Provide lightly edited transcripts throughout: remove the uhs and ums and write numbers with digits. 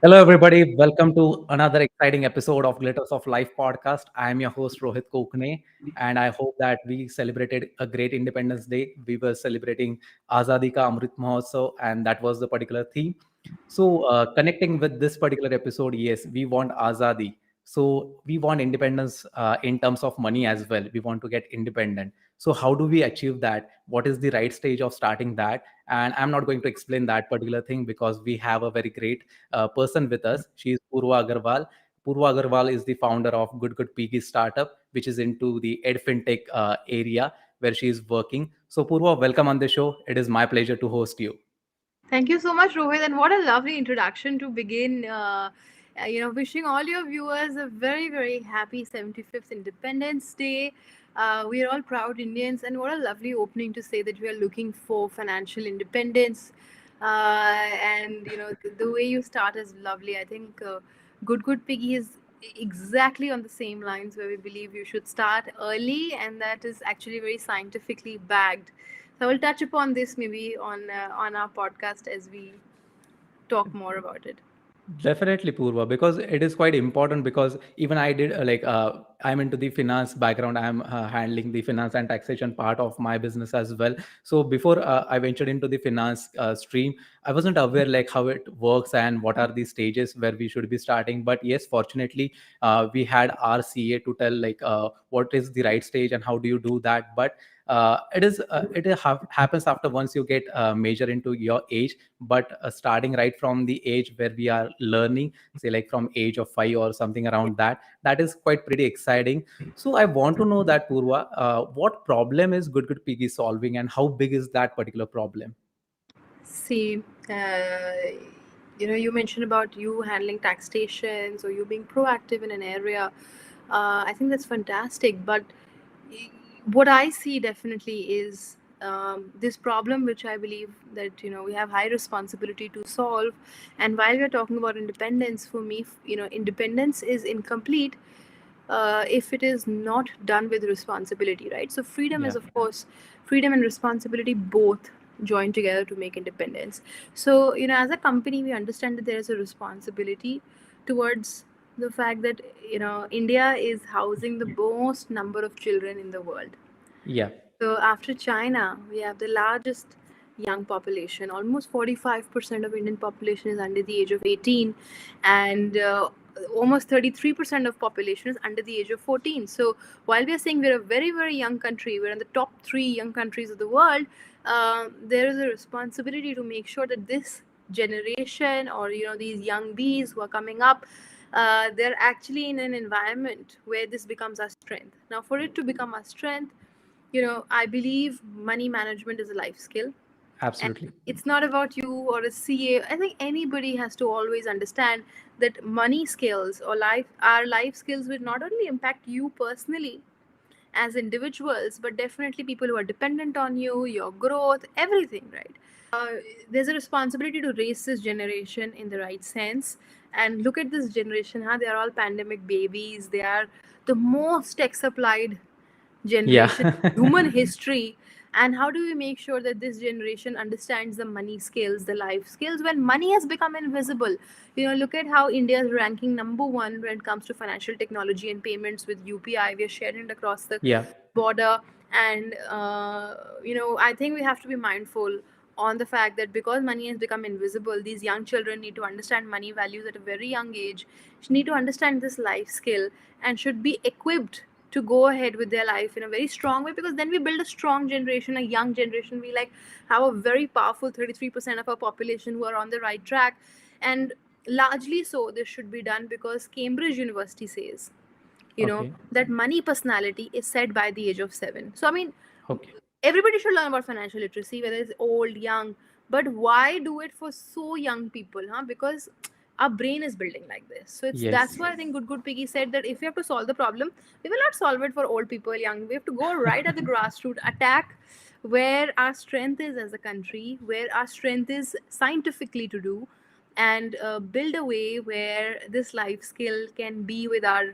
Hello, everybody. Welcome to another exciting episode of Glitters of Life podcast. I am your host, Rohit Kokane, and I hope that we celebrated a great Independence Day. We were celebrating Azadi Ka Amrit Mahotsav, and that was the particular theme. So, connecting with this particular episode, yes, we want Azadi. So, we want independence in terms of money as well. We want to get independent. So, how do we achieve that? What is the right stage of starting that? And I'm not going to explain that particular thing because we have a very great person with us. She is Purva Aggarwal. Purva Aggarwal is the founder of Good Good Piggy startup, which is into the Ed-FinTech area where she is working. So, Purva, welcome on the show. It is my pleasure to host you. Thank you so much, Rohit, and what a lovely introduction to begin. Wishing all your viewers a very, very happy 75th Independence Day. We are all proud Indians, and what a lovely opening to say that we are looking for financial independence. The way you start is lovely. I think Good Good Piggy is exactly on the same lines where we believe you should start early, and that is actually very scientifically backed. So we'll touch upon this maybe on our podcast as we talk more about it. Definitely, Purva, because it is quite important. Because even I did I'm into the finance background. I'm handling the finance and taxation part of my business as well. So before I ventured into the finance stream, I wasn't aware like how it works and what are the stages where we should be starting. But yes, fortunately, we had our CA to tell like what is the right stage and how do you do that. But happens after once you get major into your age, but starting right from the age where we are learning, say like from age of 5 or something around that, that is quite pretty exciting. So I want to know that, Purva, what problem is Good Good Piggy solving and how big is that particular problem? See, you mentioned about you handling tax stations or you being proactive in an area. I think that's fantastic. But what I see definitely is this problem, which I believe that we have high responsibility to solve. And while we're talking about independence, for me, independence is incomplete if it is not done with responsibility, right? So freedom is, Yeah. of course, freedom and responsibility both join together to make independence. So as a company, we understand that there is a responsibility towards the fact that India is housing the most number of children in the world. Yeah. So after China, we have the largest young population. Almost 45% of Indian population is under the age of 18, and almost 33% of population is under the age of 14. So while we are saying we're a very, very young country, we're in the top three young countries of the world, there is a responsibility to make sure that this generation, or these young bees who are coming up, they're actually in an environment where this becomes our strength. Now, for it to become our strength, I believe money management is a life skill, and Absolutely. it's not about you or a CA. I think anybody has to always understand that money skills or our life skills will not only impact you personally as individuals, but definitely people who are dependent on you, your growth, everything, right? uh, there's a responsibility to raise this generation in the right sense. And look at this generation, huh? They are all pandemic babies. They are the most tech supplied Yeah. generation in human history. And how do we make sure that this generation understands the money skills, the life skills, when money has become invisible? Look at how India is ranking number one when it comes to financial technology and payments with UPI. We are sharing it across the Yeah. border. And I think we have to be mindful on the fact that because money has become invisible, these young children need to understand money values at a very young age, need to understand this life skill, and should be equipped to go ahead with their life in a very strong way, because then we build a strong generation, a young generation. We have a very powerful 33% of our population who are on the right track. And largely so this should be done because Cambridge University says Okay. that money personality is set by the age of 7. So I mean, Okay. everybody should learn about financial literacy, whether it's old, young. But why do it for so young people, huh? Because our brain is building like this. So that's Yes. why I think Good Good Piggy said that if we have to solve the problem, we will not solve it for old people, young. We have to go right at the grassroots, attack where our strength is as a country, where our strength is scientifically to do, and build a way where this life skill can be with our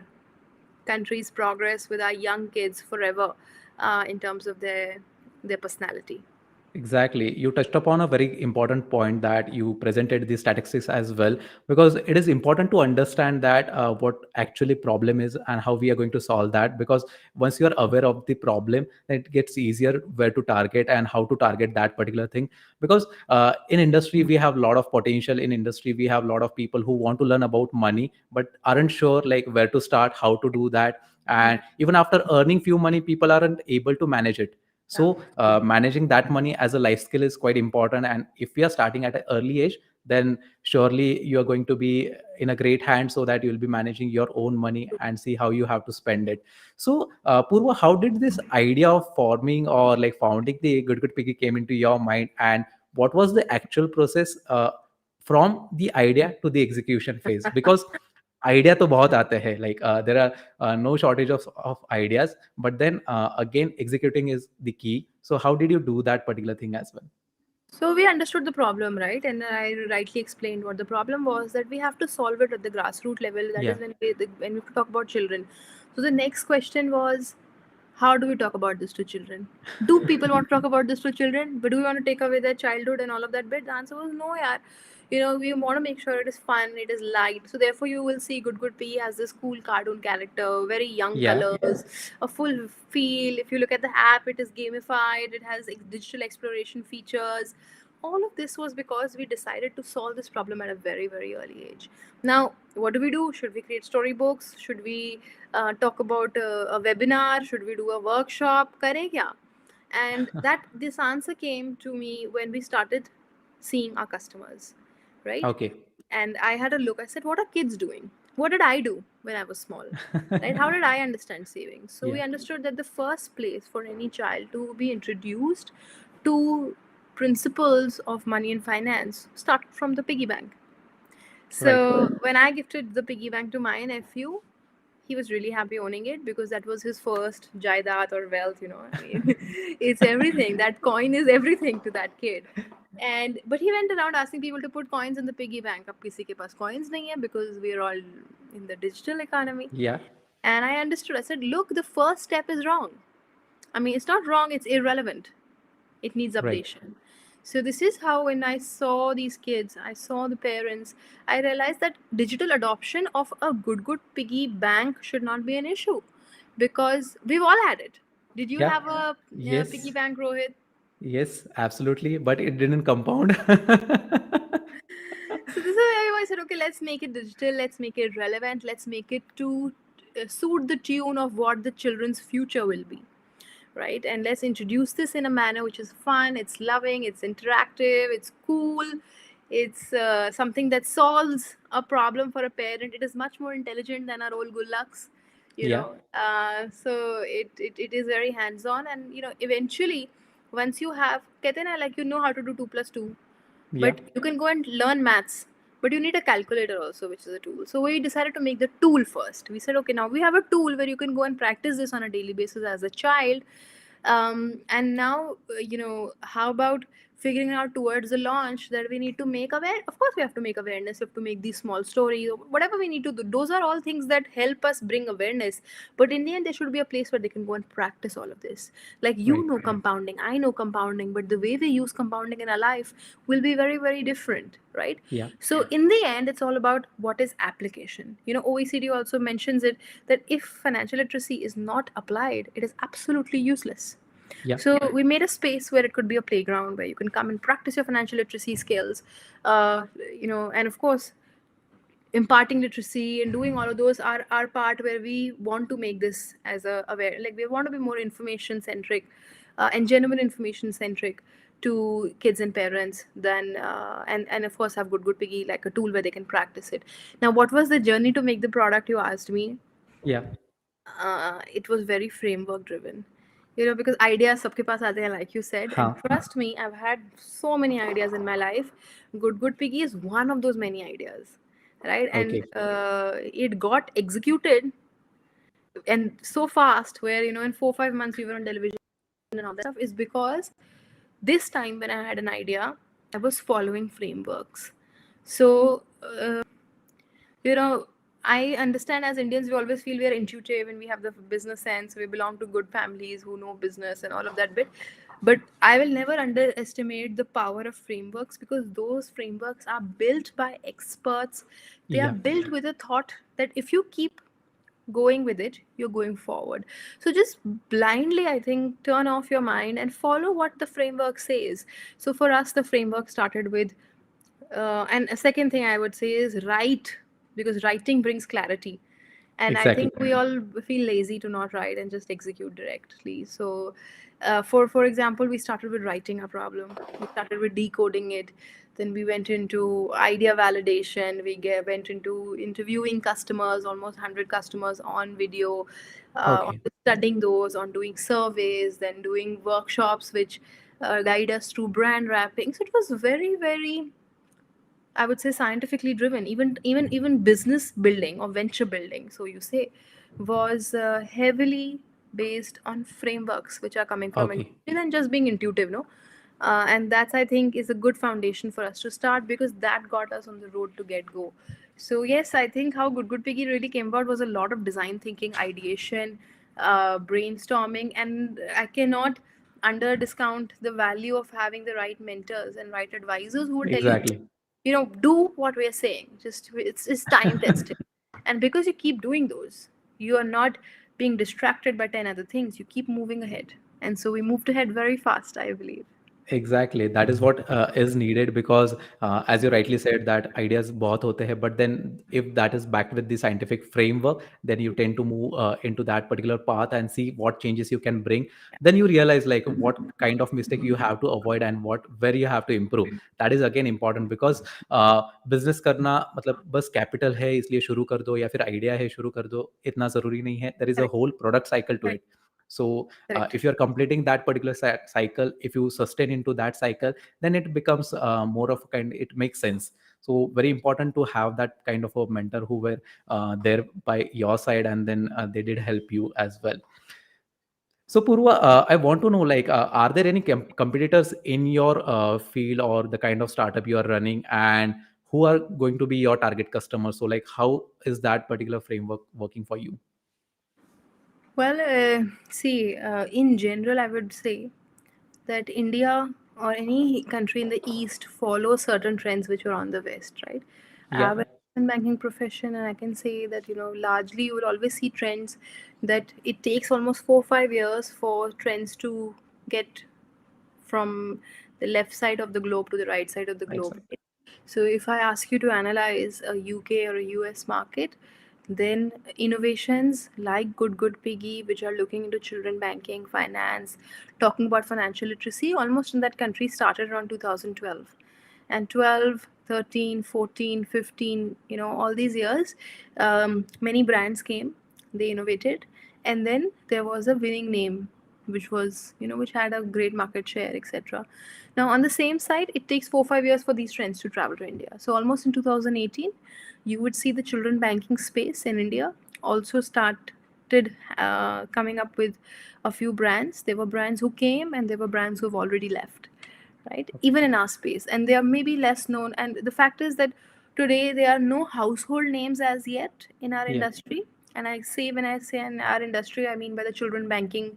country's progress, with our young kids forever, in terms of their personality. Exactly. You touched upon a very important point that you presented the statistics as well, because it is important to understand that what actually problem is and how we are going to solve that. Because once you are aware of the problem, then it gets easier where to target and how to target that particular thing. Because in industry, we have a lot of potential. In industry, we have a lot of people who want to learn about money, but aren't sure like where to start, how to do that. Yeah, And even after earning few money, people aren't able to manage it. yeah. So managing that money as a life skill is quite important, and if we are starting at an early age, then surely you are going to be in a great hand, so that you will be managing your own money and see how you have to spend it. So Purva, how did this idea of forming or like founding the Good Good Piggy came into your mind, and what was the actual process from the idea to the execution phase? Because idea to bahut aate hai, like there are no shortage of ideas, but then again executing is the key. So how did you do that particular thing as well? So we understood the problem, right? And I rightly explained what the problem was, that we have to solve it at the grassroots level. That Yeah. is when we talk about children. So the next question was, how do we talk about this to children? Do people want to talk about this to children? But do we want to take away their childhood and all of that bit? The answer was no, yeah. We want to make sure it is fun, it is light. So therefore, you will see Good Good P as this cool cartoon character, very young Yeah. colors, a full feel. If you look at the app, it is gamified. It has digital exploration features. All of this was because we decided to solve this problem at a very, very early age. Now, what do we do? Should we create storybooks? Should we talk about a webinar? Should we do a workshop? Kare kya? And that this answer came to me when we started seeing our customers, right? Okay. And I had a look. I said, what are kids doing? What did I do when I was small? Right? How did I understand savings? So we Yeah. understood that the first place for any child to be introduced to principles of money and finance started from the piggy bank. Right. So when I gifted the piggy bank to my nephew, he was really happy owning it because that was his first jaidat or wealth. I mean, it's everything. That coin is everything to that kid. And but he went around asking people to put coins in the piggy bank. Ab kisi ke paas coins nahi hai because we are all in the digital economy. Yeah. And I understood. I said, look, the first step is wrong. I mean, it's not wrong, it's irrelevant. It needs Right. updation. So this is how, when I saw these kids, I saw the parents, I realized that digital adoption of a good piggy bank should not be an issue, because we've all had it. Did you Yeah. have a piggy Yes. bank, Rohit? Yes, absolutely, but it didn't compound. So this is where I said, okay, let's make it digital, let's make it relevant, let's make it to suit the tune of what the children's future will be, right? And let's introduce this in a manner which is fun, it's loving, it's interactive, it's cool, it's something that solves a problem for a parent. It is much more intelligent than our old gullaks, you Yeah. know. It is very hands on, and eventually, once you have, कहते हैं ना, like how to do 2 plus 2, Yeah. but you can go and learn maths, but you need a calculator also, which is a tool. So we decided to make the tool first. We said, okay, now we have a tool where you can go and practice this on a daily basis as a child. And now, how about figuring out towards the launch that we need to make aware? Of course, we have to make awareness. We have to make these small stories, or whatever we need to do. Those are all things that help us bring awareness. But in the end, there should be a place where they can go and practice all of this. Like, Right. compounding, I know compounding, but the way we use compounding in our life will be very, very different, right? Yeah. So in the end, it's all about what is application. OECD also mentions it, that if financial literacy is not applied, it is absolutely useless. Yeah. So we made a space where it could be a playground where you can come and practice your financial literacy skills, and of course, imparting literacy and doing all of those are our part, where we want to make this as a aware, like we want to be more information centric, and genuine information centric to kids and parents, than and of course have good piggy like a tool where they can practice it. Now, what was the journey to make the product, you asked me? Yeah. It was very framework driven, because ideas sabke paas aate hain, like you said, and Huh. trust me, I've had so many ideas in my life. Good piggy is one of those many ideas, right? And Okay. it got executed and so fast, where in 4 5 months we were on television and all that stuff, is because this time when I had an idea, I was following frameworks. So you know I understand as Indians, we always feel we are intuitive and we have the business sense. We belong to good families who know business and all of that bit. But I will never underestimate the power of frameworks, because those frameworks are built by experts. They are Yeah, built with a thought that if you keep going with it, you're going forward. So just blindly, I think, turn off your mind and follow what the framework says. So for us, the framework started with and a second thing I would say is write, because writing brings clarity. And I exactly. think we all feel lazy to not write and just execute directly. So, for example, we started with writing a problem. We started with decoding it. Then we went into idea validation. Went into interviewing customers, almost 100 customers on video, on Okay, studying those, on doing surveys, then doing workshops which guide us through brand wrapping. So it was very, very, I would say, scientifically driven. Even business building or venture building, so you say, was heavily based on frameworks which are coming from okay. intuition and just being intuitive, no. And that's, I think, is a good foundation for us to start, because that got us on the road to get go. So yes, I think how Good Piggy really came about was a lot of design thinking, ideation, brainstorming, and I cannot under discount the value of having the right mentors and right advisors who will tell you, Exactly. do what we're saying. Just it's time tested. And because you keep doing those, you are not being distracted by 10 other things. You keep moving ahead. And so we moved ahead very fast, I believe. Exactly, that is what is needed, because as you rightly said, that ideas bahut hote hai, but then if that is backed with the scientific framework, then you tend to move into that particular path and see what changes you can bring. Then you realize like what kind of mistake you have to avoid and what where you have to improve. That is again important, because business करना मतलब बस capital है इसलिए शुरू कर दो या फिर आइडिया है शुरू कर दो, इतना ज़रूरी नहीं है. There is a Correct. Whole product cycle to Correct. It. So Correct. if you're completing that particular cycle, if you sustain into that cycle, then it becomes more of a kind, it makes sense. So very important to have that kind of a mentor who were there by your side, and then they did help you as well. So Purva, I want to know, like, are there any competitors in your field or the kind of startup you are running, and who are going to be your target customers? So like, how is that particular framework working for you? Well, see, in general, I would say that India or any country in the East follows certain trends which are on the West, right? I Yeah, have an investment banking profession, and I can say that, largely you will always see trends that it takes almost 4 or 5 years for trends to get from the left side of the globe to the right side of the right globe. side. So if I ask you to analyze a UK or a US market, then innovations like Good Good Piggy, which are looking into children banking, finance, talking about financial literacy, almost in that country started around 2012. And 12, 13, 14, 15, all these years, many brands came, they innovated, and then there was a winning name, which was, which had a great market share, etc. Now, on the same side, it takes 4 or 5 years for these trends to travel to India. So, almost in 2018, you would see the children banking space in India also started coming up with a few brands. There were brands who came, and there were brands who have already left, right? Okay. Even in our space. And they are maybe less known. And the fact is that today there are no household names as yet in our Yeah. industry. And when I say in our industry, I mean by the children banking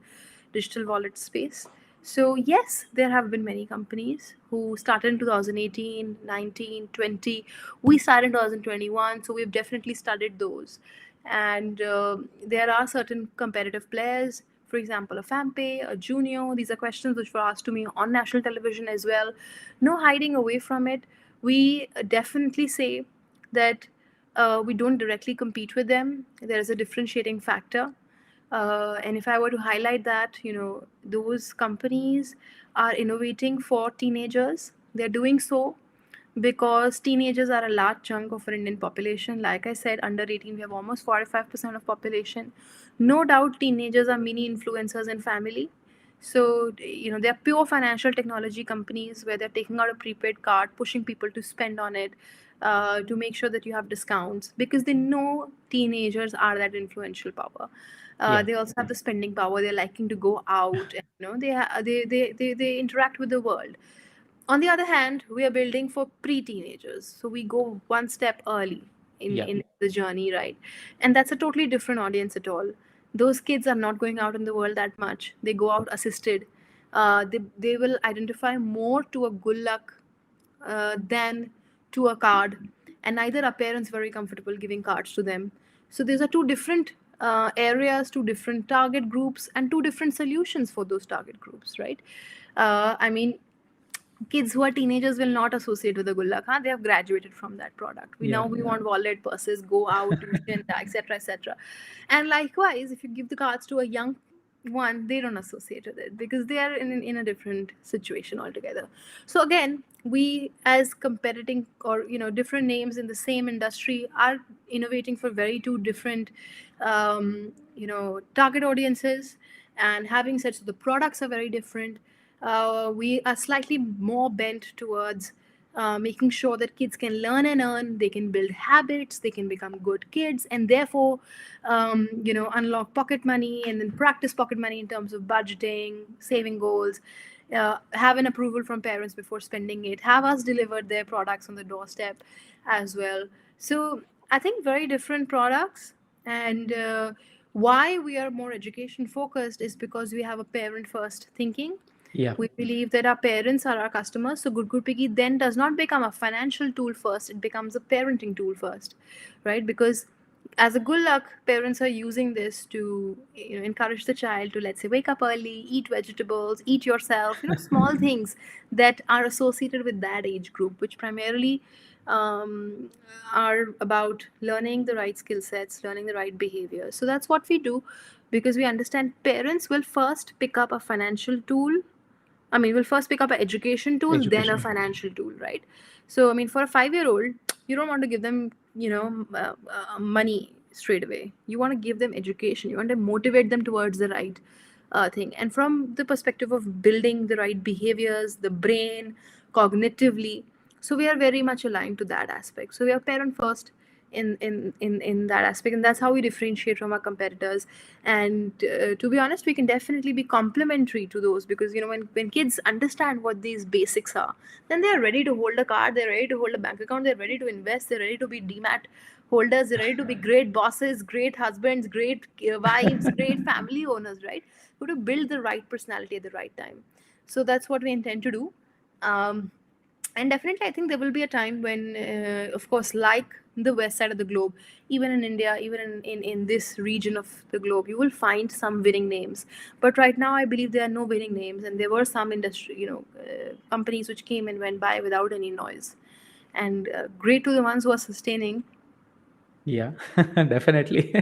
digital wallet space. So, yes, there have been many companies who started in 2018, 19, 20. We started in 2021, so we've definitely studied those. And there are certain competitive players, for example, a Fampay, a Junio. These are questions which were asked to me on national television as well. No hiding away from it. We definitely say that we don't directly compete with them. There is a differentiating factor. And if I were to highlight that, those companies are innovating for teenagers. They're doing so because teenagers are a large chunk of our Indian population. Like I said, under 18, we have almost 45% of population. No doubt, teenagers are mini influencers in family. So, they're pure financial technology companies where they're taking out a prepaid card, pushing people to spend on it, to make sure that you have discounts, because they know teenagers are that influential power. Yeah. They also have the spending power. They're liking to go out. And, they interact with the world. On the other hand, we are building for pre-teenagers, so we go one step early. Yeah. in the journey, right? And that's a totally different audience at all. Those kids are not going out in the world that much. They go out assisted. They will identify more to a good luck than to a card, and neither are parents very comfortable giving cards to them. So these are two different areas, two different target groups, and two different solutions for those target groups, right? I mean, kids who are teenagers will not associate with the gullak. Huh? They have graduated from that product. We Yeah. now we want wallet, purses, go out, tuition, etc., etc. And likewise, if you give the cards to a young one, they don't associate with it because they are in a different situation altogether. So again, we as competing or different names in the same industry are innovating for very two different target audiences. And having said so, the products are very different. We are slightly more bent towards making sure that kids can learn and earn, they can build habits, they can become good kids, and therefore, unlock pocket money and then practice pocket money in terms of budgeting, saving goals, have an approval from parents before spending it, have us delivered their products on the doorstep as well. So I think very different products. And why we are more education focused is because we have a parent first thinking. Yeah. We believe that our parents are our customers. So Good Good Piggy then does not become a financial tool first, it becomes a parenting tool first, right? Because as a good luck, parents are using this to encourage the child to, let's say, wake up early, eat vegetables, eat yourself, small things that are associated with that age group, which primarily um, are about learning the right skill sets, learning the right behavior. So that's what we do, because we understand parents will first pick up a financial tool. I mean, we'll first pick up an education tool, then a Education. financial tool, right? So, I mean, for a 5-year-old, you don't want to give them, money straight away. You want to give them education. You want to motivate them towards the right thing. And from the perspective of building the right behaviors, the brain, cognitively, so we are very much aligned to that aspect. So we are parent first in that aspect, and that's how we differentiate from our competitors. And to be honest, we can definitely be complementary to those, because when kids understand what these basics are, then they are ready to hold a card, they're ready to hold a bank account, they're ready to invest, they're ready to be demat holders, they're ready to be great bosses, great husbands, great wives, great family owners, right? We have to build the right personality at the right time. So that's what we intend to do. And definitely, I think there will be a time when, of course, like the west side of the globe, even in India, even in this region of the globe, you will find some winning names. But right now, I believe there are no winning names, and there were some industry, companies which came and went by without any noise. And great to the ones who are sustaining. Yeah, definitely.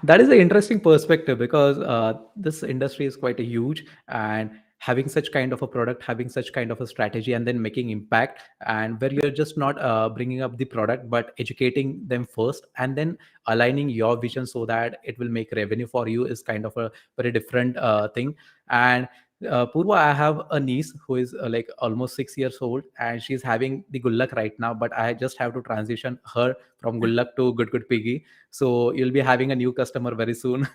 That is an interesting perspective because this industry is quite a huge, and having such kind of a product, having such kind of a strategy, and then making impact, and where you're just not bringing up the product but educating them first, and then aligning your vision so that it will make revenue for you is kind of a very different thing. And Purva, I have a niece who is like almost 6 years old, and she's having the good luck right now. But I just have to transition her from good luck to good good piggy. So you'll be having a new customer very soon.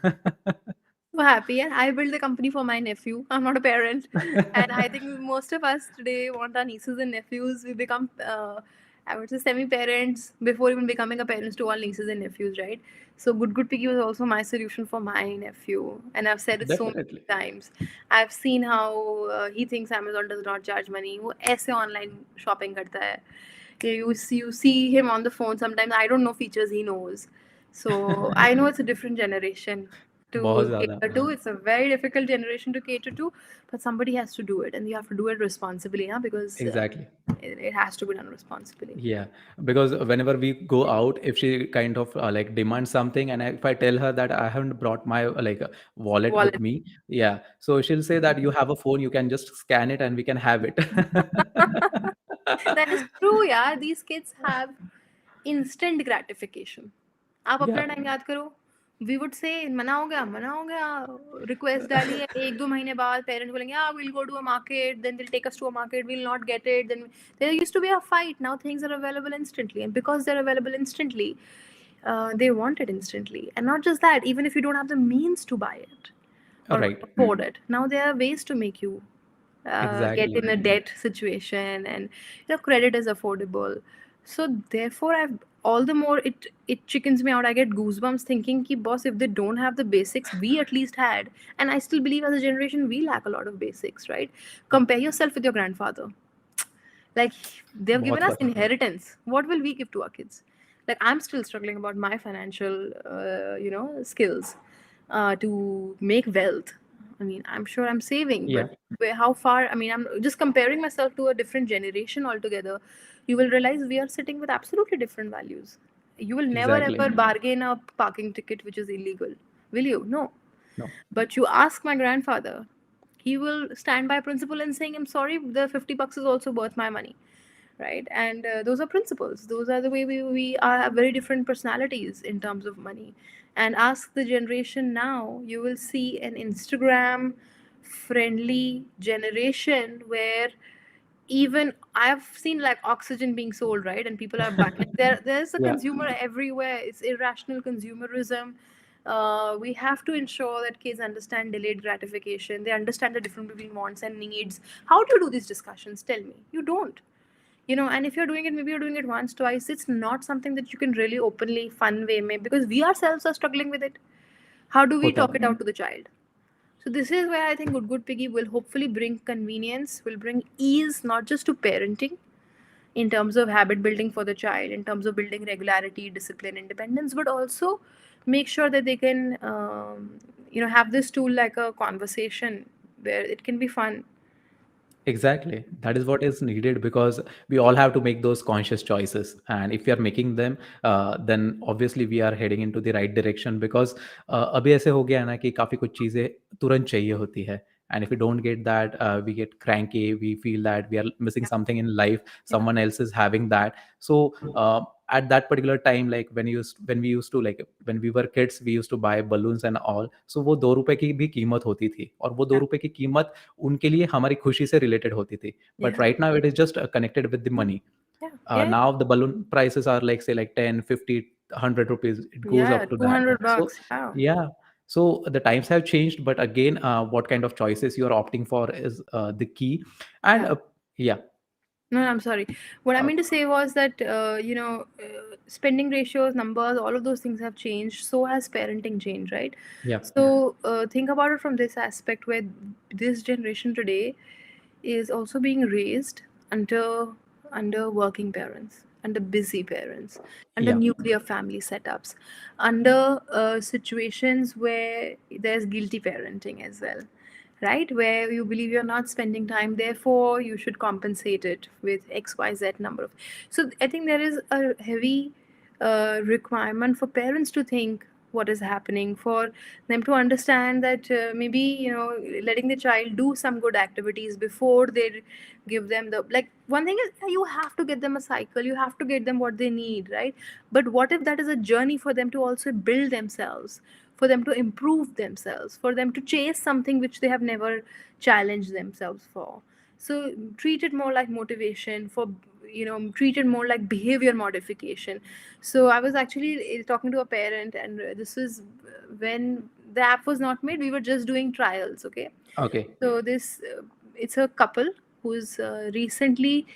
So happy, and I built the company for my nephew. I'm not a parent, and I think most of us today want our nieces and nephews. We become, I would say, semi-parents before even becoming a parents to all nieces and nephews, right? So Good Good Piggy was also my solution for my nephew, and I've said it so Definitely. many times. I've seen how he thinks Amazon does not charge money. वो ऐसे online shopping करता है. You see him on the phone. Sometimes I don't know features he knows. So I know it's a different generation बहुत to ज्यादा. cater to. It's a very difficult generation to cater to, but somebody has to do it, and you have to do it responsibly, huh? Because Exactly. it has to be done responsibly. Yeah, because whenever we go out, if she kind of like demands something, and if I tell her that I haven't brought my like wallet with Wallet. me, yeah, so she'll say that you have a phone, you can just scan it and we can have it. That is true, yeah. These kids have instant gratification. आप अपना Yeah, time याद करो. We would say मना हो गया, request डाली है, 1-2 महीने बाद पेरेंट्स बोलेंगे will go to a market, then will take us to a market, will not get it, then there used to be a fight. Now things are available instantly, and because they're available instantly, they want it instantly. And not just that, even if you don't have the means to buy it or right. afford it, now there are ways to make you get Exactly. in a debt situation, and credit is affordable. So therefore, I've all the more it chickens me out. I get goosebumps thinking, "Ki boss, if they don't have the basics, we at least had." And I still believe as a generation we lack a lot of basics, right? Compare yourself with your grandfather. Like they've given बहुत us फर्क है. inheritance. What will we give to our kids? Like I'm still struggling about my financial, skills to make wealth. I mean, I'm sure I'm saving, but Yeah, how far? I mean, I'm just comparing myself to a different generation altogether. You will realize we are sitting with absolutely different values. You will never exactly. ever bargain a parking ticket which is illegal, will you? No. No, But you ask my grandfather, he will stand by principle and saying, "I'm sorry, the 50 bucks is also worth my money." Right? And those are principles. Those are the way we are, have very different personalities in terms of money. And ask the generation now, you will see an Instagram friendly generation where even I've seen like oxygen being sold, right? And people are buying. Like there's a yeah, consumer everywhere. It's irrational consumerism. We have to ensure that kids understand delayed gratification. They understand the difference between wants and needs. How do you do these discussions? Tell me. You don't. And if you're doing it, maybe you're doing it once, twice. It's not something that you can really openly, fun way make because we ourselves are struggling with it. How do we होता talk है. it out to the child? So this is where I think Good Good Piggy will hopefully bring convenience, will bring ease, not just to parenting, in terms of habit building for the child, in terms of building regularity, discipline, independence, but also make sure that they can, have this tool like a conversation where it can be fun. Exactly. That is what is needed because we all have to make those conscious choices. And if we are making them, then obviously we are heading into the right direction because अभी ऐसे हो गया है ना कि काफ़ी कुछ चीज़ें तुरंत चाहिए होती है. And if we don't get that, we get cranky. We feel that we are missing Yeah, something in life. yeah, Someone else is having that. So at that particular time, like when we used to like when we were kids, we used to buy balloons and all. So वो 2 रुपए की भी कीमत होती थी और वो दो yeah, रुपए की कीमत उनके लिए हमारी खुशी से रिलेटेड होती थी. yeah, But right now it is just connected with the money. yeah, yeah, Now the balloon prices are like say like 10, 50, 100 rupees. It goes yeah. up to Two that. hundred So bucks. Yeah, yeah. So the times have changed, but again, what kind of choices you are opting for is the key. And yeah. yeah, No, I'm sorry. What I uh, mean to say was that spending ratios, numbers, all of those things have changed. So has parenting changed, right? yeah, So think about it from this aspect where this generation today is also being raised under under working parents, under busy parents, under yeah, nuclear family setups, under situations where there's guilty parenting as well, right? Where you believe you're not spending time, therefore you should compensate it with XYZ number of. So I think there is a heavy requirement for parents to think what is happening, for them to understand that maybe letting the child do some good activities before they give them the, like, one thing is you have to get them a cycle, you have to get them what they need, right? But what if that is a journey for them to also build themselves, for them to improve themselves, for them to chase something which they have never challenged themselves for? So treat it more like motivation, for treat it more like behavior modification. So I was actually talking to a parent, and this is when the app was not made, we were just doing trials, okay? okay, So this it's a couple who's recently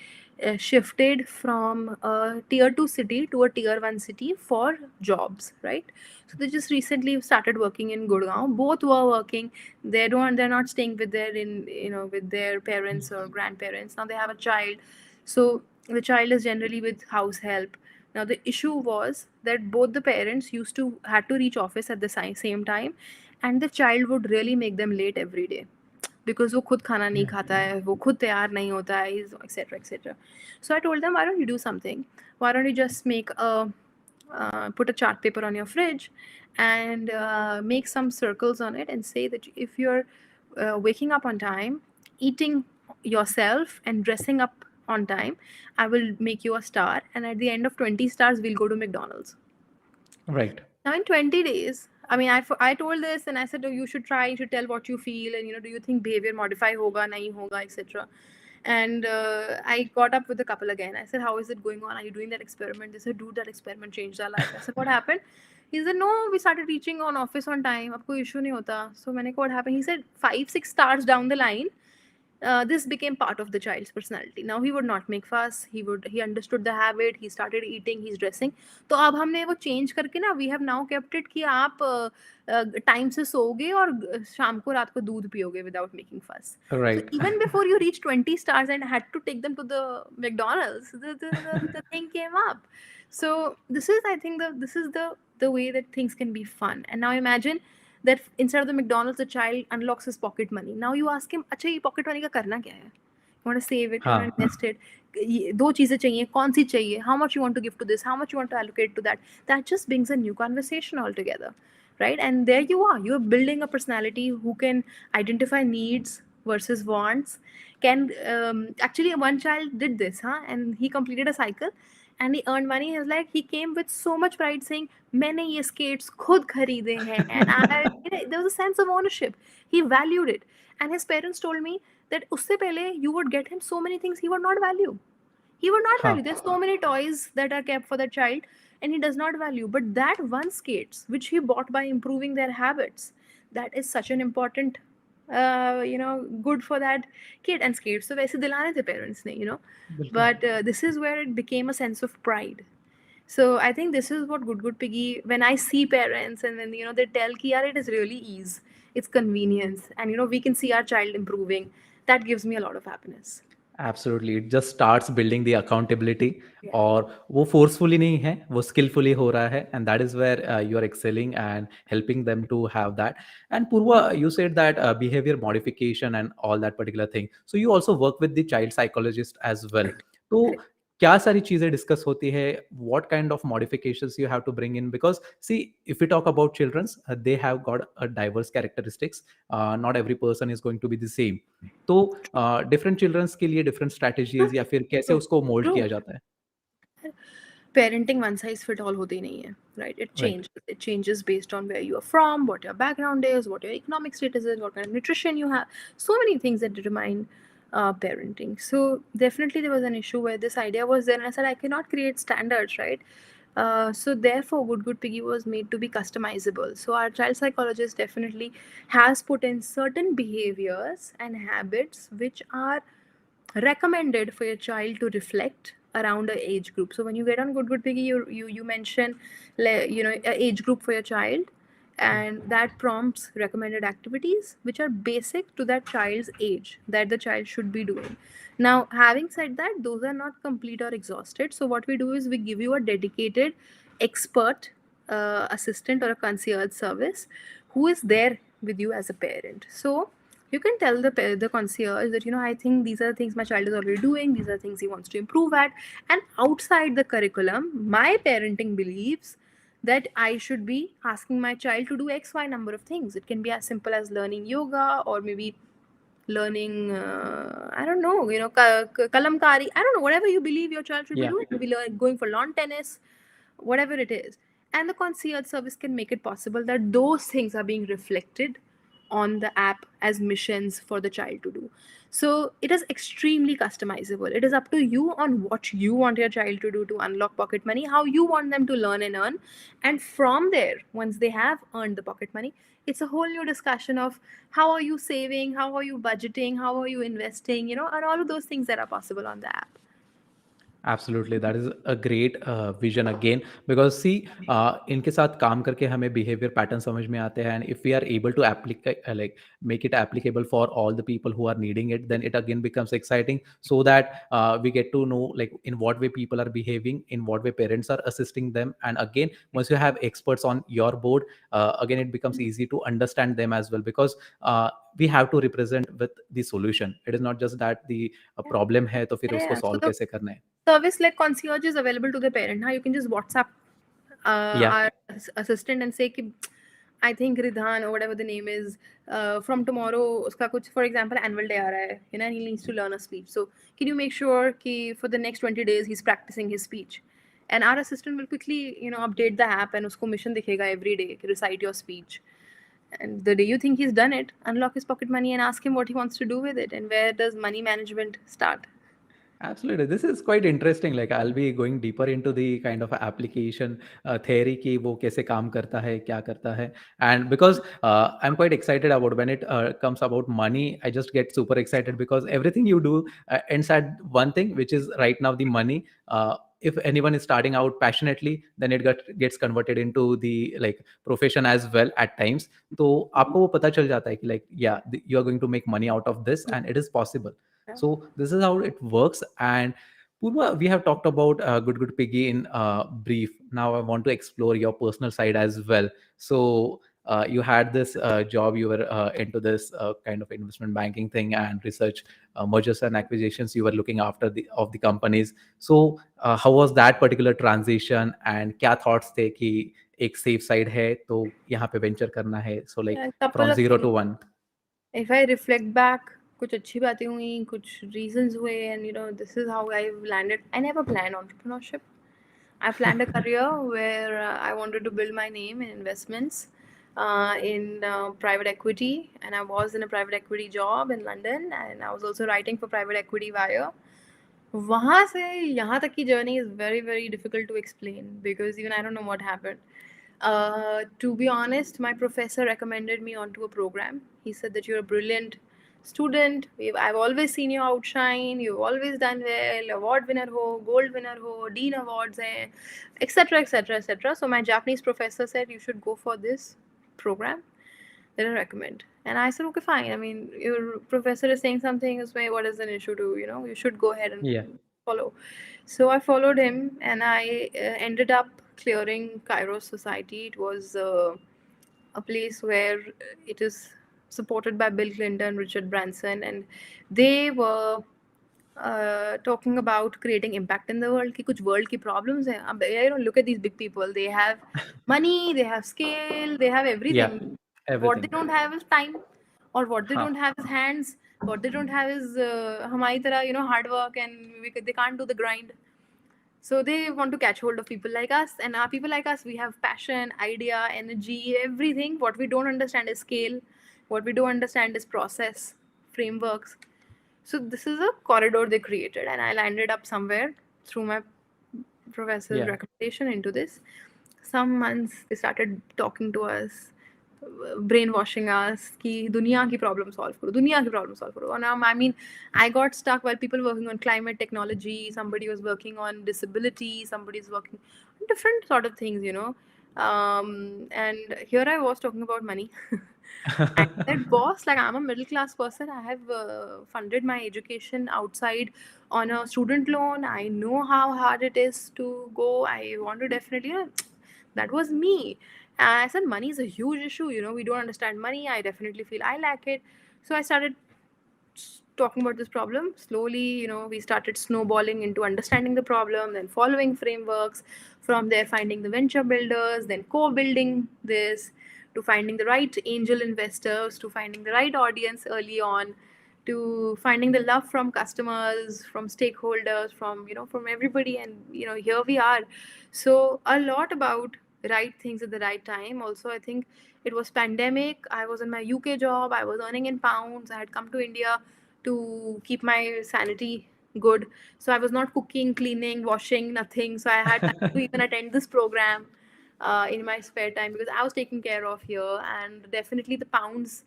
shifted from a tier 2 city to a tier 1 city for jobs, right? So they just recently started working in Gurgaon. Both were working. They're not staying with their in with their parents or grandparents. Now they have a child. So the child is generally with house help. Now the issue was that both the parents used to had to reach office at the same time, and the child would really make them late every day because वो खुद खाना नहीं खाता है, वो खुद तैयार नहीं होता है, etc etc. So I told them, why don't you do something? Why don't you just make a put a chart paper on your fridge and make some circles on it and say that if you're waking up on time, eating yourself and dressing up on time, I will make you a star, and at the end of 20 stars we'll go to McDonald's. right. Now in 20 days, I mean, I told this and I said, oh, you should try, you should tell what you feel, and do you think behavior modify hoga, nahi hoga, etc. And I got up with the couple again. I said, how is it going on? Are you doing that experiment? They said, dude, that experiment changed our life. I said, what happened? He said, no, we started reaching on office on time. Ab koi issue nahi hota. So मैंने कहा, what happened? He said, 5 6 stars down the line, this became part of the child's personality. Now he would not make fuss. He understood the habit. He started eating. He's dressing. तो अब हमने वो change करके ना we have now kept it कि आप time से सोओगे और शाम को रात को दूध पियोगे without making fuss. So Right. even before you reach 20 stars and had to take them to the McDonald's, the thing came up. So this is, I think, the way that things can be fun. And now imagine that instead of the McDonald's, the child unlocks his pocket money. Now you ask him, अच्छा ये pocket money का करना क्या है? You want to save it, you want हाँ, to invest it. दो चीजें चाहिए, कौन सी चाहिए? How much you want to give to this? How much you want to allocate to that? That just brings a new conversation altogether, right? And there you are. You're building a personality who can identify needs versus wants. Can actually one child did this, huh? And he completed a cycle and he earned money. He's like, he came with so much pride saying, मैंने ये skates खुद खरीदे हैं. And there was a sense of ownership. He valued it. And his parents told me that उससे पहले you would get him so many things he would not value. He would not value. हाँ, There's so many toys that are kept for the child and he does not value. But that one skates, which he bought by improving their habits, that is such an important, good for that kid. And skates so वैसे दिलाने थे parents ने, बिल्कुल. But this is where it became a sense of pride. So I think this is what Good Good Piggy, when I see parents and when they tell ki yaar, it is really ease, it's convenience, and we can see our child improving, that gives me a lot of happiness. Absolutely, it just starts building the accountability. Yeah. और वो forcefully नहीं है, वो skilfully हो रहा है, and that is where you are excelling and helping them to have that. And Purva, you said that behaviour modification and all that particular thing, so you also work with the child psychologist as well. Correct. तो Correct. क्या सारी चीजें discuss होती है, what kind of modifications you have to bring in, because see, if you talk about childrens, they have got a diverse characteristics. Not every person is going to be the same. तो different childrens के लिए different True. Strategies या फिर कैसे True. उसको mould True. किया जाता है? Parenting one size fit all होती नहीं है, right? It right. changes. It changes based on where you are from, what your background is, what your economic status is, what kind of nutrition you have. So many things that determine parenting. So definitely there was an issue where this idea was there, and I said I cannot create standards, right? So therefore, Good Good Piggy was made to be customizable. So our child psychologist definitely has put in certain behaviors and habits which are recommended for your child to reflect around a age group. So when you get on Good Good Piggy, you mention a age group for your child, and that prompts recommended activities which are basic to that child's age that the child should be doing. Now, having said that, those are not complete or exhausted. So what we do is we give you a dedicated expert assistant or a concierge service who is there with you as a parent. So you can tell the concierge that I think these are the things my child is already doing, these are things he wants to improve at, and outside the curriculum my parenting believes that I should be asking my child to do XY number of things. It can be as simple as learning yoga, or maybe learning I don't know, kalamkari, I don't know, whatever you believe your child should be Yeah. doing. Maybe going for lawn tennis, whatever it is. And the concierge service can make it possible that those things are being reflected on the app as missions for the child to do. So it is extremely customizable. It is up to you on what you want your child to do to unlock pocket money, how you want them to learn and earn. And from there, once they have earned the pocket money, it's a whole new discussion of how are you saving, how are you budgeting, how are you investing, and all of those things that are possible on the app. Absolutely, that is a great vision again, because सी, इनके साथ काम करके हमें behaviour pattern समझ में आते हैं, and if we are able to like make it applicable for all the people who are needing it, then it again becomes exciting, so that we get to know like in what way people are behaving, in what way parents are assisting them, and again once you have experts on your board, again it becomes easy to understand them as well, because we have to represent with the solution. It is not just that the problem है तो फिर उसको Yeah. So solve the कैसे करना है. service like concierge is available to the parent. Now you can just WhatsApp Yeah. our assistant and say कि I think Ridhan or whatever the name is, from tomorrow उसका कुछ, for example, annual day आ रहा है, and he needs to learn a speech. So can you make sure कि for the next 20 days he's practicing his speech? And our assistant will quickly update the app and उसको mission दिखेगा every day कि recite your speech. And the day you think he's done it, unlock his pocket money and ask him what he wants to do with it, and where does money management start. Absolutely. This is quite interesting. Like I'll be going deeper into the kind of application theory ki wo kaise kaam karta hai, kya karta hai. And because I'm quite excited about when it comes about money, I just get super excited because everything you do ends at one thing, which is right now the money. If anyone is starting out passionately, then gets converted into the like profession as well at times. तो आपको वो पता चल जाता है कि like yeah, you are going to make money out of this and it is possible. Yeah. So this is how it works. And Purva, we have talked about Good Good Piggy in brief. Now I want to explore your personal side as well. So you had this job, you were into this kind of investment banking thing and research mergers and acquisitions. You were looking after the companies. So how was that particular transition? And क्या thoughts थे कि एक safe side है तो यहाँ पे venture करना है. So like A couple from of zero things. to one. If I reflect back, कुछ अच्छी बातें हुई, कुछ reasons हुए, and this is how I landed. I never planned entrepreneurship. I planned a career where I wanted to build my name in investments, in private equity, and I was in a private equity job in London, and I was also writing for private equity wire. वहाँ से यहाँ तक की journey is very very difficult to explain because even I don't know what happened. To be honest, my professor recommended me onto a program. He said that you're a brilliant student. I've always seen you outshine. You've always done well. Award winner ho, gold winner ho, dean awards hai, etc. etc. etc. So my Japanese professor said you should go for this program that I recommend. And I said, okay, fine. I mean, your professor is saying something this way. What is an issue to, you should go ahead and Yeah. follow. So I followed him and I ended up clearing Kairos Society. It was a place where it is supported by Bill Clinton, Richard Branson, and they were talking about creating impact in the world. कि कुछ world की problems हैं. अब look at these big people. They have money, they have scale, they have Yeah. everything. What they Everything. don't have is time, or what they Huh. don't have is hands. What they don't have is हमारी तरह hard work, and they can't do the grind. So they want to catch hold of people like us, and our people like us, we have passion, idea, energy, everything. What we don't understand is scale. What we don't understand is process, frameworks. So this is a corridor they created, and I landed up somewhere through my professor's Yeah. recommendation into this. Some months they started talking to us, brainwashing us कि दुनिया की problem solve करो, दुनिया की problem solve करो. And I mean, I got stuck while people working on climate technology, somebody was working on disability, somebody is working on different sort of things. And here I was talking about money. I said, boss, like I'm a middle class person. I have funded my education outside on a student loan. I know how hard it is to go. I want to definitely, that was me. And I said, money is a huge issue. We don't understand money. I definitely feel I lack it. So I started talking about this problem. Slowly, we started snowballing into understanding the problem, then following frameworks, from there finding the venture builders, then co-building this, to finding the right angel investors, to finding the right audience early on, to finding the love from customers, from stakeholders, from everybody. And here we are. So a lot about right things at the right time. Also, I think it was pandemic. I was in my UK job. I was earning in pounds. I had come to India to keep my sanity good. So I was not cooking, cleaning, washing, nothing. So I had time to even attend this program in my spare time because I was taken care of here. And definitely the pounds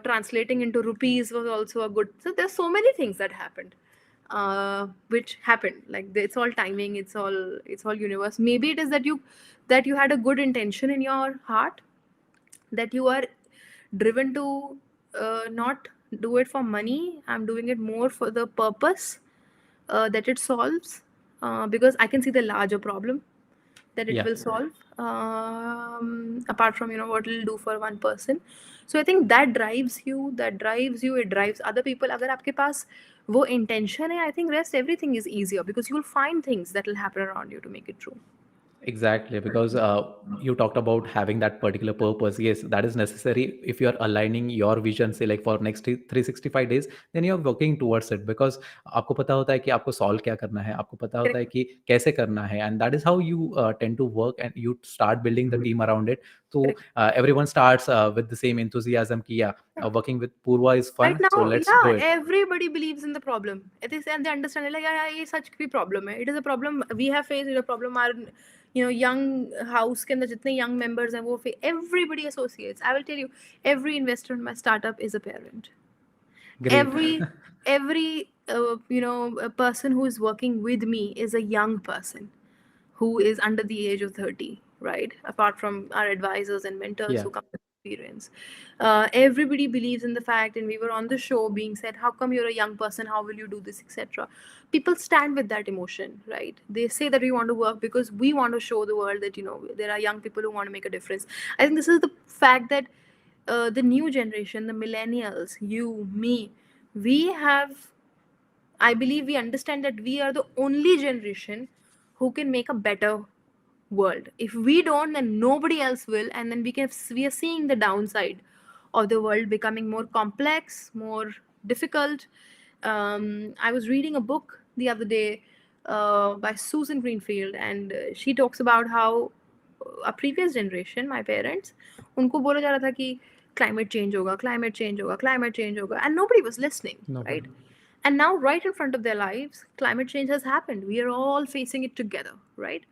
translating into rupees was also a good. So there's so many things that happened. Which happened, like it's all timing, it's all universe. Maybe it is that you had a good intention in your heart, that you are driven to not do it for money. I'm doing it more for the purpose that it solves, because I can see the larger problem that it Yeah. will solve, apart from what it'll do for one person. So I think that drives you, it drives other people. अगर आपके पास वो intention है, I think rest everything is easier because you'll find things that will happen around you to make it true. Exactly, because you talked about having that particular purpose. Yes, that is necessary if you are aligning your vision, say like for next 365 days, then you are working towards it because आपको पता होता है कि आपको solve क्या करना है, आपको पता होता है Correct. कि कैसे करना है, and that is how you tend to work and you start building the team around it. So Correct. everyone starts with the same enthusiasm ki, yeah, working with Purva is Right fun, so now, let's yeah, do it. everybody believes in the problem. It is, and they understand it, like, yeah, yeah, ये सच भी problem है. It is a problem we have faced. It is a problem our, young house के अंदर जितने young members हैं वो everybody associates. I will tell you, every investor in my startup is a parent. Great. Every a person who is working with me is a young person who is under the age of 30, right? Apart from our advisors and mentors Yeah, who come with experience. Everybody believes in the fact, and we were on the show being said, how come you're a young person? How will you do this, etc. People stand with that emotion, right? They say that we want to work because we want to show the world that, there are young people who want to make a difference. I think this is the fact that the new generation, the millennials, you, me, we have, I believe we understand that we are the only generation who can make a better world. If we don't, then nobody else will, and then we are seeing the downside of the world becoming more complex, more difficult. I was reading a book the other day by Susan Greenfield, and she talks about how a previous generation, my parents, उनको बोला जा रहा था कि climate change होगा, climate change होगा, climate change होगा, and nobody was listening, nobody. right? And now, right in front of their lives, climate change has happened. We are all facing it together, right?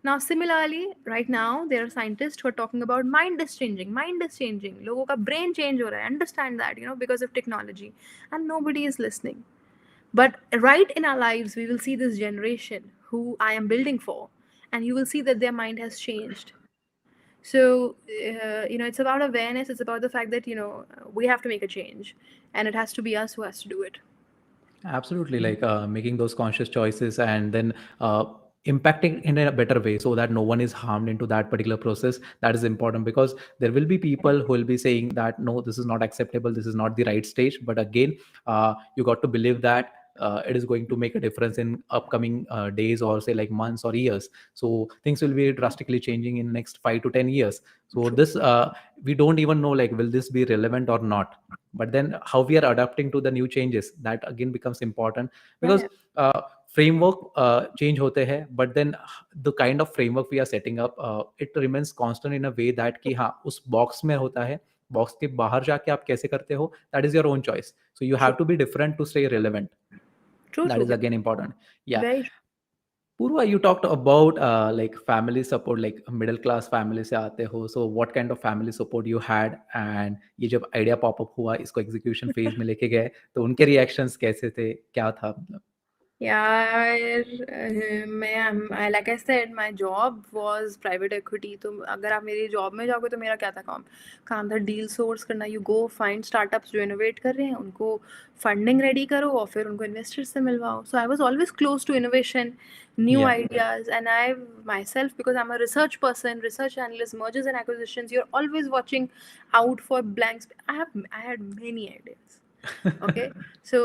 Now, similarly, right now, there are scientists who are talking about mind is changing, mind is changing. लोगों का brain change हो रहा है. Understand that, because of technology. And nobody is listening. But right in our lives, we will see this generation who I am building for. And you will see that their mind has changed. So, it's about awareness. It's about the fact that, we have to make a change. And it has to be us who has to do it. Absolutely, like making those conscious choices and then impacting in a better way so that no one is harmed into that particular process. That is important because there will be people who will be saying that no, this is not acceptable, this is not the right stage. But again, you got to believe that it is going to make a difference in upcoming days or say like months or years. So things will be drastically changing in next 5 to 10 years. So True. this we don't even know like will this be relevant or not, but then how we are adapting to the new changes, that again becomes important. Yeah, Because yeah. framework change hote hai, but then the kind of framework we are setting up, it remains constant in a way that कि हाँ उस box में होता है, box के बाहर जाके आप कैसे करते हो, that is your own choice. So you True. have to be different to stay relevant. True, That true. is again important. Yeah. Very true. Purva, you talked about like family support, like middle class family से आते हो. So what kind of family support you had, and ये जब idea pop up हुआ, इसको execution phase में लेके गए, तो उनके reactions कैसे थे, क्या था मतलब? यार मैं like I said my job was private equity. तो अगर आप मेरी जॉब में जाओगे तो मेरा क्या था काम काम था डील सोर्स करना. यू गो फाइंड स्टार्टअप्स जो इनोवेट कर रहे हैं, उनको फंडिंग रेडी करो और फिर उनको इन्वेस्टर्स से मिलवाओ. So I was always close to innovation, new Yeah. ideas. And I myself, because I'm a research person, research analyst, mergers and acquisitions, you're always watching out for blanks. I had many ideas. Okay. So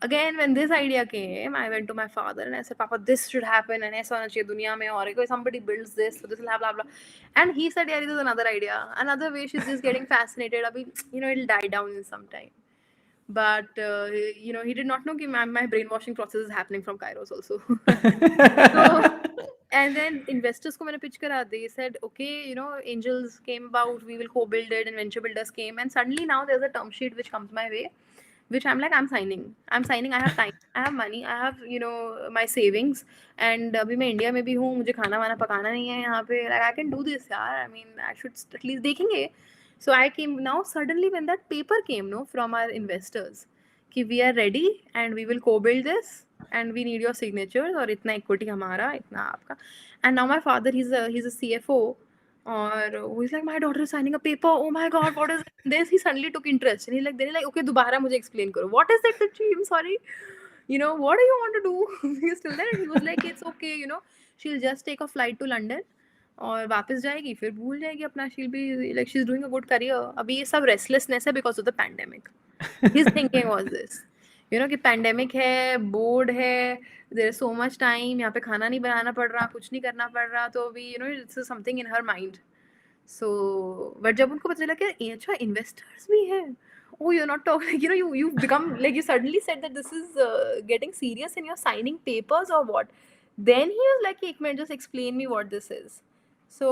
again, when this idea came, I went to my father and I said, Papa, this should happen, and ऐसा होना चाहिए दुनिया में, और if somebody builds this, so this will have blah blah. And he said, yeah, this is another idea, another way. She's just getting fascinated. Abhi, it'll die down in some time. But he did not know that my brainwashing process is happening from Kairos also. So, and then investors ko maine pitch kara. They said, okay, angels came about, we will co-build it, and venture builders came, and suddenly now there's a term sheet which comes my way, which I'm like, I'm signing. I have time, I have money, I have my savings. And अभी मैं India में भी हूँ, मुझे खाना वाना पकाना नहीं है यहाँ पे. Like, I can do this, यार. I mean, I should at least देखेंगे. So I came now suddenly when that paper came, no, from our investors, कि we are ready and we will co-build this and we need your signatures और इतना equity हमारा, इतना आपका. And now my father, he's a CFO, or he's like, my daughter is signing a paper. Oh my god, what is this? He suddenly took interest, and he's like, okay, दोबारा मुझे explain करो. What is it that I'm sorry? What do you want to do? He's still there, and he was like, it's okay. She'll just take a flight to London और वापस जाएगी, फिर भूल जाएगी अपना. She'll be like, she's doing a good career. अभी ये सब restlessness है because of the pandemic. His thinking was this. कि पैंडेमिक है, बोर्ड है, there is so much time, यहाँ पे खाना नहीं बनाना पड़ रहा, कुछ नहीं करना पड़ रहा. तो अभी it's something in her mind. So but जब उनको पता चला कि अच्छा इन्वेस्टर्स भी है, oh, you're not talking, you become like, you suddenly said that this is getting serious and you're signing papers or what. Then he was like, एक minute, just explain me what this is. So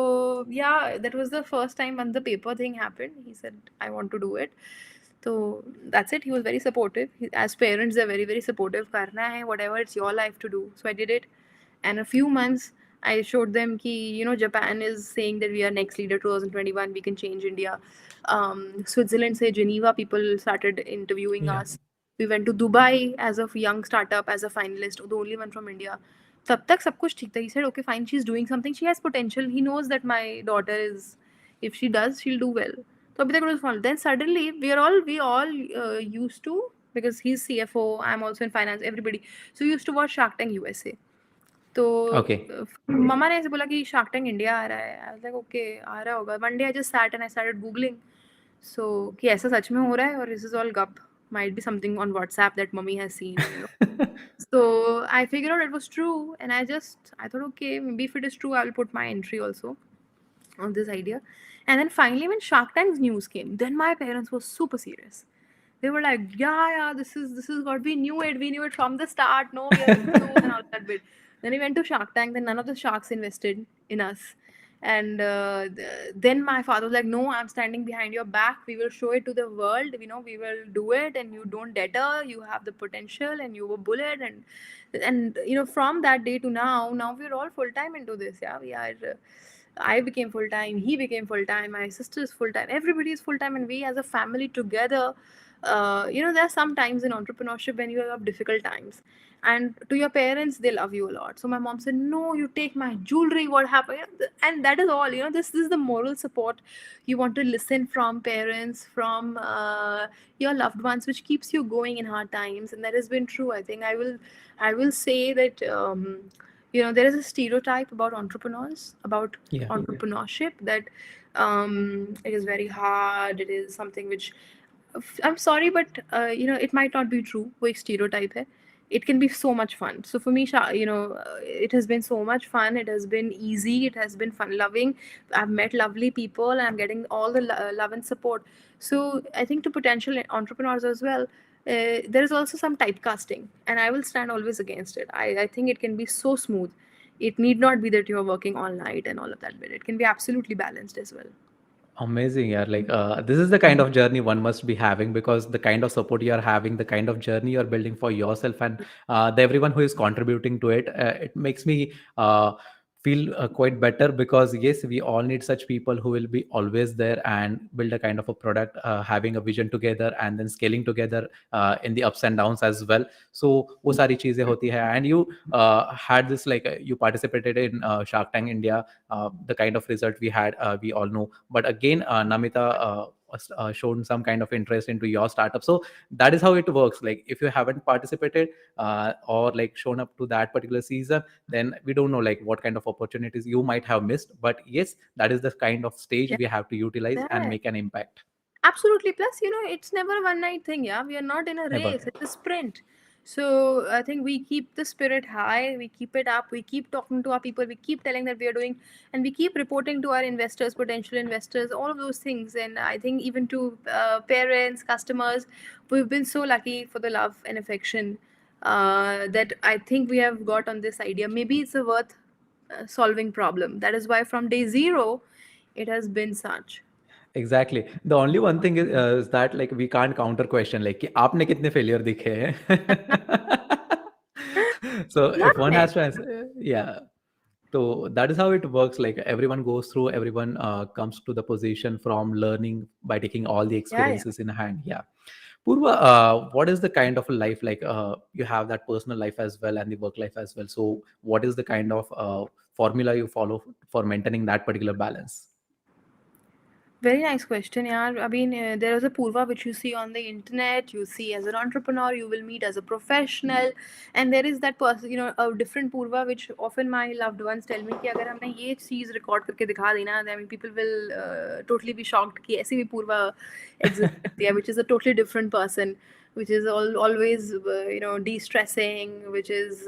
yeah, that was the first time when the paper thing happened. He said, "I want to do it." So that's it. He was very supportive. As parents, they're very very supportive. करना है, whatever, it's your life to do. So I did it, and a few months I showed them कि Japan is saying that we are next leader 2021. We can change India. Switzerland से Geneva people started interviewing Yeah. us. We went to Dubai as a young startup as a finalist, the only one from India. तब तक सब कुछ ठीक था. He said, okay, fine, she's doing something. She has potential. He knows that my daughter is, if she does, she'll do well. So अभी तक it was fun. Then suddenly we all used to, because he's CFO, I'm also in finance, everybody. So we used to watch Shark Tank USA. तो Okay. मम्मा ने ऐसे बोला कि shark tank India आ रहा है. आई वाज लाइक ओके, आ रहा होगा. One day I just sat and I started googling. So कि ऐसा सच में हो रहा है और दिस इज ऑल गप. Might be something on WhatsApp that mummy has seen. So I figured out it was true, and I thought, okay, maybe if it is true, I'll put my entry also on this idea. And then finally, when Shark Tank's news came, then my parents were super serious. They were like, yeah, this is what we knew it from the start. No, we are into and all that bit. Then we went to Shark Tank. Then none of the sharks invested in us. And then my father was like, no, I'm standing behind your back. We will show it to the world. We will do it, and you don't deter. You have the potential, and you were bullet. And from that day to now we're all full time into this. Yeah, we are. I became full time. He became full time. My sister is full time. Everybody is full time, and we as a family together. There are some times in entrepreneurship when you have difficult times, and to your parents they love you a lot. So my mom said, "No, you take my jewelry. What happened?" And that is all. This is the moral support you want to listen from parents, from your loved ones, which keeps you going in hard times, and that has been true. I think I will say that. There is a stereotype about entrepreneurs, about Yeah. entrepreneurship, that it is very hard. It is something which, I'm sorry, but it might not be true. वो एक stereotype है. It can be so much fun. So for me, it has been so much fun. It has been easy. It has been fun loving. I've met lovely people. I'm getting all the love and support. So I think to potential entrepreneurs as well, there is also some typecasting, and I will stand always against it. I think it can be so smooth. It need not be that you're working all night and all of that, but it can be absolutely balanced as well. Amazing, yeah. Like this is the kind of journey one must be having, because the kind of support you are having, the kind of journey you're building for yourself, and the everyone who is contributing to it, it makes me feel quite better, because yes, we all need such people who will be always there and build a kind of a product, having a vision together and then scaling together in the ups and downs as well. So वो सारी चीजें होती है. And you had this, like you participated in Shark Tank India, the kind of result we had, we all know. But again, Namita shown some kind of interest into your startup. So that is how it works. Like if you haven't participated or like shown up to that particular season, then we don't know like what kind of opportunities you might have missed. But yes, that is the kind of stage Yeah. we have to utilize and Yeah. make an impact. Absolutely. Plus, it's never a one night thing. Yeah, we are not in a Never. race. It's a sprint. So I think we keep the spirit high. We keep it up. We keep talking to our people. We keep telling that we are doing, and we keep reporting to our investors, potential investors, all of those things. And I think even to parents, customers, we've been so lucky for the love and affection that I think we have got on this idea. Maybe it's a worth solving problem. That is why from day zero, it has been such. Exactly. The only one thing is that like we can't counter question like कि आपने कितने failure दिखे हैं. So if one Yeah. has to answer, yeah. So that is how it works. Like everyone goes through, everyone comes to the position from learning by taking all the Yeah, yeah. experiences in hand. Yeah. Purva, what is the kind of a life like? You have that personal life as well and the work life as well. So what is the kind of formula you follow for maintaining that particular balance? Very nice question, yeah. I mean, there is a Purva which you see on the internet, you see as an entrepreneur, you will meet as a professional, and there is that person, a different Purva which often my loved ones tell me कि अगर हमने ये चीज़ record करके दिखा दी ना, I mean, people will totally be shocked कि ऐसी भी Purva exist करती है, which is a totally different person, which is always de-stressing, which is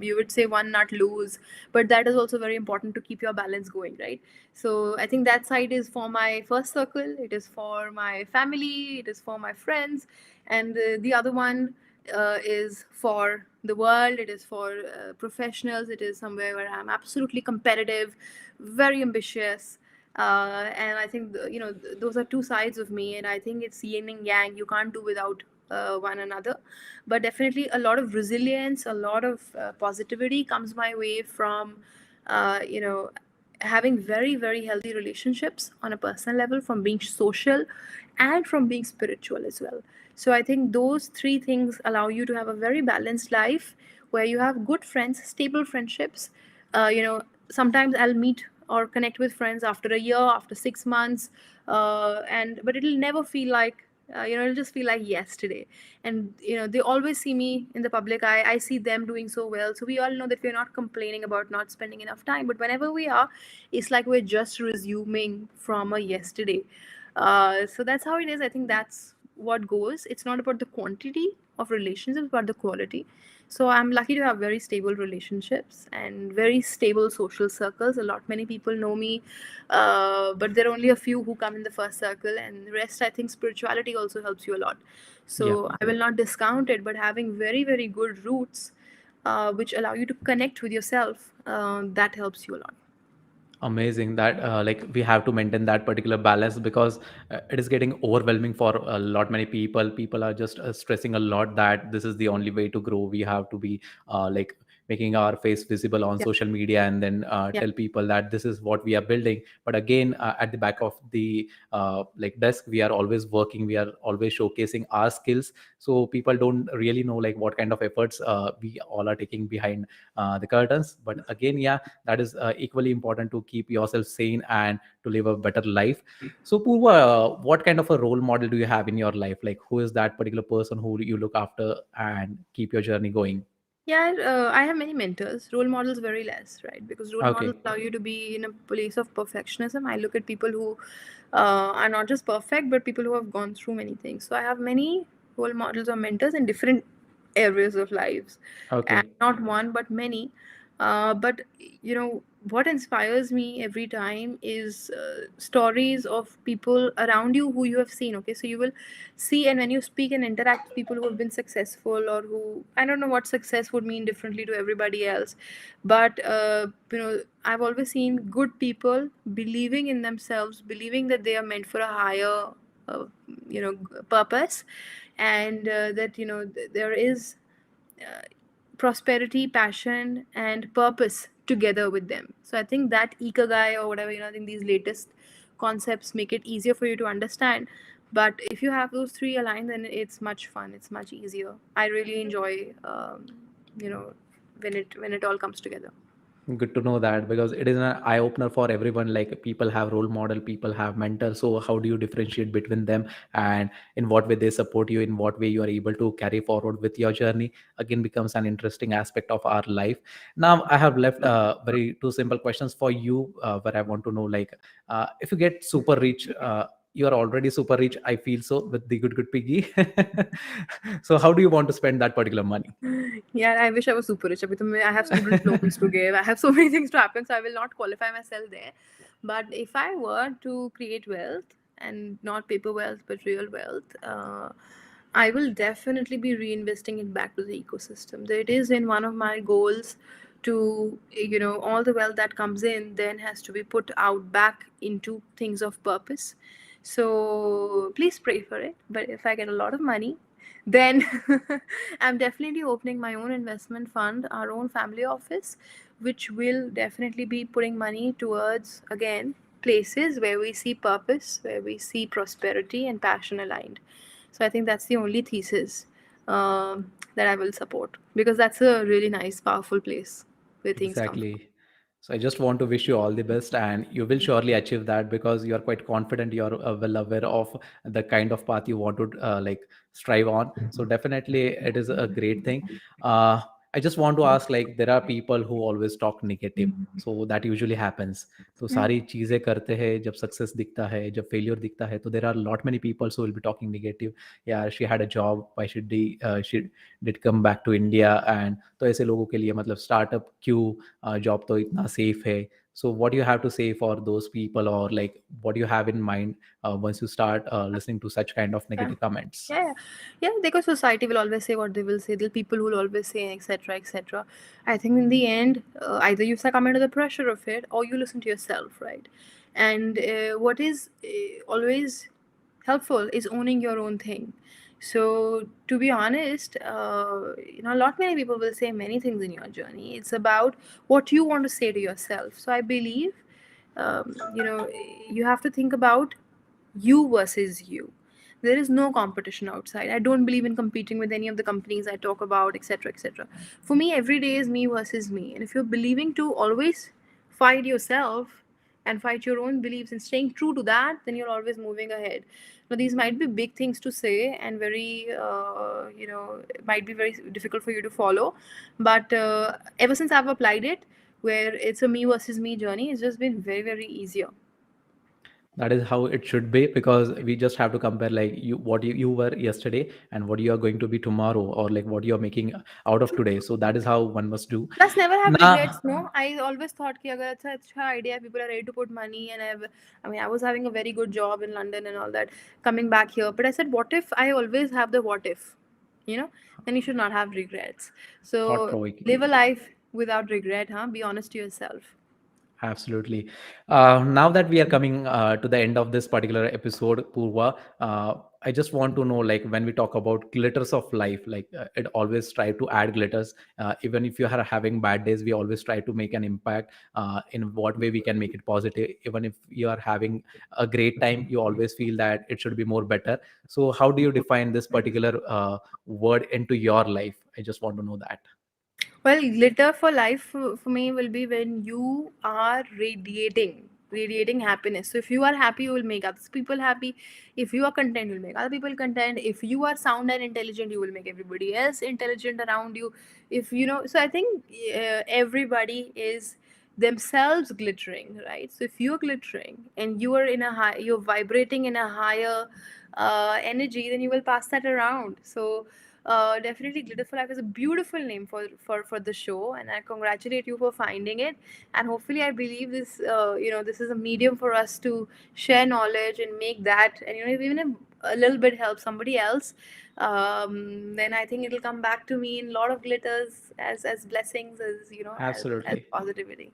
you would say one not lose, but that is also very important to keep your balance going, right? So I think that side is for my first circle, it is for my family, it is for my friends, and the other one. is for the world, it is for professionals, it is somewhere where I'm absolutely competitive, very ambitious. And I think those are two sides of me, and I think it's yin and yang. You can't do without one another. But definitely a lot of resilience, a lot of positivity comes my way from uh, you know having very very healthy relationships on a personal level, from being social and from being spiritual as well. So I think those three things allow you to have a very balanced life where you have good friends, stable friendships. Sometimes I'll meet or connect with friends after a year, after 6 months, and but it'll never feel like it'll just feel like yesterday. And they always see me in the public eye. I see them doing so well. So we all know that we're not complaining about not spending enough time. But whenever we are, it's like we're just resuming from a yesterday. So that's how it is. I think that's what goes. It's not about the quantity of relationships, but the quality. So I'm lucky to have very stable relationships and very stable social circles. A lot many people know me, but there are only a few who come in the first circle, and the rest, I think spirituality also helps you a lot. Yeah. So I will not discount it, but having very very good roots, which allow you to connect with yourself, that helps you a lot. Amazing that like we have to maintain that particular balance because it is getting overwhelming for a lot many people are just stressing a lot that this is the only way to grow. We have to be like making our face visible on Yeah, social media and then yeah, tell people that this is what we are building, but again at the back of the like desk we are always working, we are always showcasing our skills, so people don't really know like what kind of efforts we all are taking behind the curtains. But again, yeah, that is equally important to keep yourself sane and to live a better life. So Purva, what kind of a role model do you have in your life? Like who is that particular person who you look after and keep your journey going? yeah. I have many mentors. Role models very less, right? Because role models Okay. allow you to be in a place of perfectionism. I look at people who are not just perfect, but people who have gone through many things. So I have many role models or mentors in different areas of lives, and Okay. not one but many. But what inspires me every time is stories of people around you who you have seen. Okay, so you will see, and when you speak and interact with people who have been successful, or who, I don't know what success would mean differently to everybody else, but I've always seen good people believing in themselves, believing that they are meant for a higher uh, purpose, and that there is uh, prosperity, passion, and purpose together with them. So I think that ikagai or whatever, I think these latest concepts make it easier for you to understand. But if you have those three aligned, then it's much fun. It's much easier. I really enjoy, you know, when it all comes together. Good to know that because it is an eye opener for everyone. Like people have role model, people have mentors. So how do you differentiate between them, and in what way they support you, in what way you are able to carry forward with your journey? Again, becomes an interesting aspect of our life. Now, I have left very two simple questions for you, where I want to know like if you get super rich. You are already super rich, I feel so, with the good good piggy. So how do you want to spend that particular money? Yeah, I wish I was super rich. I have student loans to give. I have so many things to happen, so I will not qualify myself there. But if I were to create wealth, and not paper wealth but real wealth, I will definitely be reinvesting it back to the ecosystem. So it is in one of my goals to, all the wealth that comes in then has to be put out back into things of purpose. So please pray for it. But if I get a lot of money, then I'm definitely opening my own investment fund, our own family office, which will definitely be putting money towards, again, places where we see purpose, where we see prosperity and passion aligned. So I think that's the only thesis that I will support, because that's a really nice, powerful place where things come from. Exactly. So I just want to wish you all the best, and you will surely achieve that because you are quite confident. You are well aware of the kind of path you want to like strive on. So definitely, it is a great thing. Uh, I just want to ask, like, there are people who always talk negative. So that usually happens. तो Yeah. सारी चीजें करते हैं, जब success दिखता है, जब failure दिखता है, तो there are lot many people who will be talking negative. Yeah, she had a job. Why should she did come back to India? And तो ऐसे लोगों के लिए मतलब स्टार्टअप क्यों, जॉब तो इतना सेफ है. So what do you have to say for those people, or like what do you have in mind once you start listening to such kind of Yeah. negative comments? Yeah, yeah, yeah. Because society will always say what they will say. The people will always say, etc., etc. I think in the end, either you succumb under the pressure of it, or you listen to yourself, right? And what is always helpful is owning your own thing. So, to be honest, a lot many people will say many things in your journey. It's about what you want to say to yourself. So, I believe, you have to think about you versus you. There is no competition outside. I don't believe in competing with any of the companies I talk about, etc., etc. For me, every day is me versus me. And if you're believing to always fight yourself and fight your own beliefs and staying true to that, then you're always moving ahead. Now, these might be big things to say and very, it might be very difficult for you to follow. But ever since I've applied it, where it's a me versus me journey, it's just been very, very easier. That is how it should be, because we just have to compare like you were yesterday and what you are going to be tomorrow, or like what you are making out of today. So that is how one must do. Plus, never have Nah, regrets. No, I always thought कि अगर अच्छा idea, people are ready to put money, and I mean, I was having a very good job in London and all that, coming back here. But I said, what if I always have the what if, you know? Then you should not have regrets. So thought provoking. live a life without regret, huh? Be honest to yourself. Absolutely. Now that we are coming to the end of this particular episode, Purva, I just want to know, like, when we talk about glitters of life, like, it always try to add glitters. Even if you are having bad days, we always try to make an impact. In what way we can make it positive. Even if you are having a great time, you always feel that it should be more better. So, how do you define this particular word into your life? I just want to know that. Well, glitter for life for me will be when you are radiating happiness. So if you are happy, you will make other people happy. If you are content, you'll make other people content. If you are sound and intelligent, you will make everybody else intelligent around you. If you know, so I think everybody is themselves glittering, right? So if you're glittering and you are in a high, you're vibrating in a higher energy, then you will pass that around. So definitely, Glitter for Life is a beautiful name for the show, and I congratulate you for finding it. And hopefully, I believe this this is a medium for us to share knowledge and make that, and if even if a little bit helps somebody else, then I think it'll come back to me in a lot of glitters as blessings, as as Absolutely. positivity.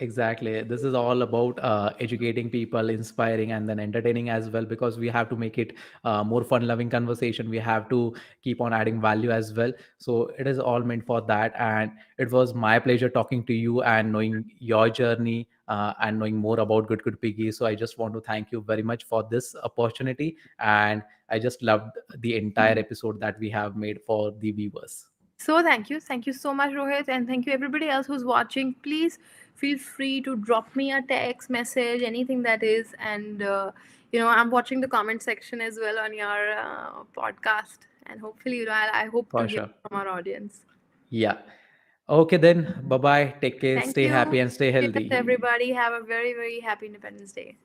Exactly. This is all about educating people, inspiring, and then entertaining as well, because we have to make it more fun loving conversation. We have to keep on adding value as well. So it is all meant for that. And it was my pleasure talking to you and knowing your journey and knowing more about Good Good Piggy. So I just want to thank you very much for this opportunity. And I just loved the entire episode that we have made for the viewers. So thank you so much, Rohit, and thank you everybody else who's watching. Please feel free to drop me a text message, anything that is, and I'm watching the comment section as well on your podcast, and hopefully, I hope to For hear sure. from our audience. Yeah. Okay, then. Bye bye. Take care. Thank Stay you. happy and stay Cheers, healthy. everybody. Have a very very happy Independence Day.